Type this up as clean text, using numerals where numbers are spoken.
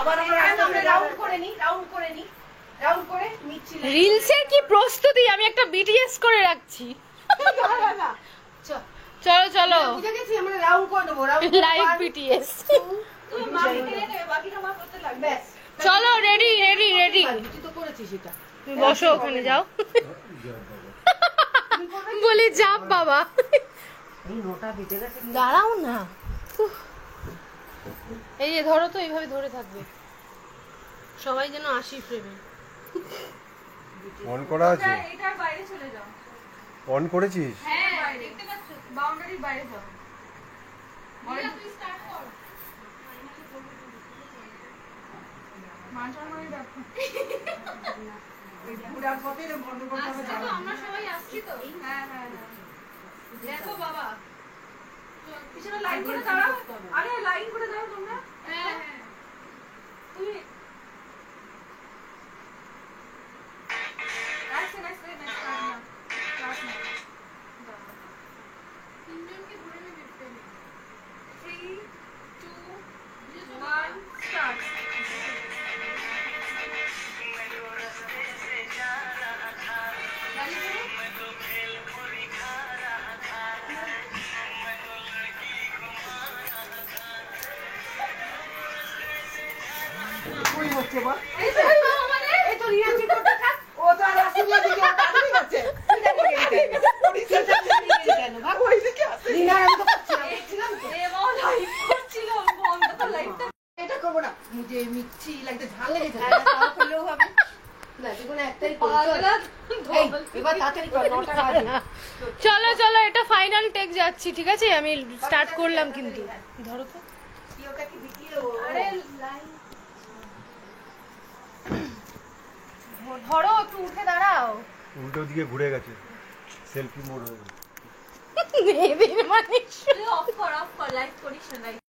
আবার আমরা রাউন্ড করে নি, রাউন্ড করে মিচ্ছি রিলসের কি প্রস্তুতি, আমি একটা বিটিএস করে রাখছি। চলো চলো বুঝে গেছি, আমরা রাউন্ড করে দেবো, রাউন্ড লাইভ বিটিএস। তুমি মাকে টেনে নেবে, বাকিটা মা করতে লাগবে। ব্যাস চলো রেডি রেডি রেডি, তুই তো করেছিস এটা। তুমি বসো ওখানে, যাও। বলি যাব বাবা, এই নোটা বেঁচে গেছে। দাঁড়াও না। উফ। এই যে ধরো তো, এইভাবে ধরে থাকবে সবাই যেন 80 ফ্রেমে। অন করা আছে? এটার বাইরে চলে যাও। অন করেছিস? হ্যাঁ, দেখতে পাচ্ছ বাউন্ডারির বাইরে যাও। তুই স্টার্ট কর। মানসার দেখো। পুরা পথে বন্ধ করতে হবে। তো আমরা সবাই আসছি তো। হ্যাঁ হ্যাঁ হ্যাঁ। দেখো বাবা। পিছনে লাইন করে দাঁড়াও। আরে লাইন করে দাও তোমরা। হ্যাঁ হ্যাঁ। তুমি আচ্ছা নেক্সট ক্লাস না। তিনজনকে ধরে নেবে ফ্রেমে। 3 2 1 স্টার্ট। কই হচ্ছে বল? এই তো রিয়াজি করতে থাক। ও তো আর আসি নিয়ে দিকে তাড়াতাড়ি যাচ্ছে। এটা করবো না। মুঝে মিচ্ছি লাগতে ঝাল লেগেছে। তাও করলেও হবে। না, যেকোনো একটাই করো। এই, এবার তাড়াতাড়ি কর, 9টা বাজে। চলো চলো, এটা ফাইনাল টেক যাচ্ছি, ঠিক আছে? আমি স্টার্ট করলাম কিন্তু। ধরো তো, কি ওটা কি ভিডিও? আরে লাইন ধরো একটু উঠে দাঁড়াও। উল্টো দিকে ঘুরে গেছে, সেলফি মোড হয়ে গেছে। এদের মানুষ অফ কর লাইভ করিস না লাইভ।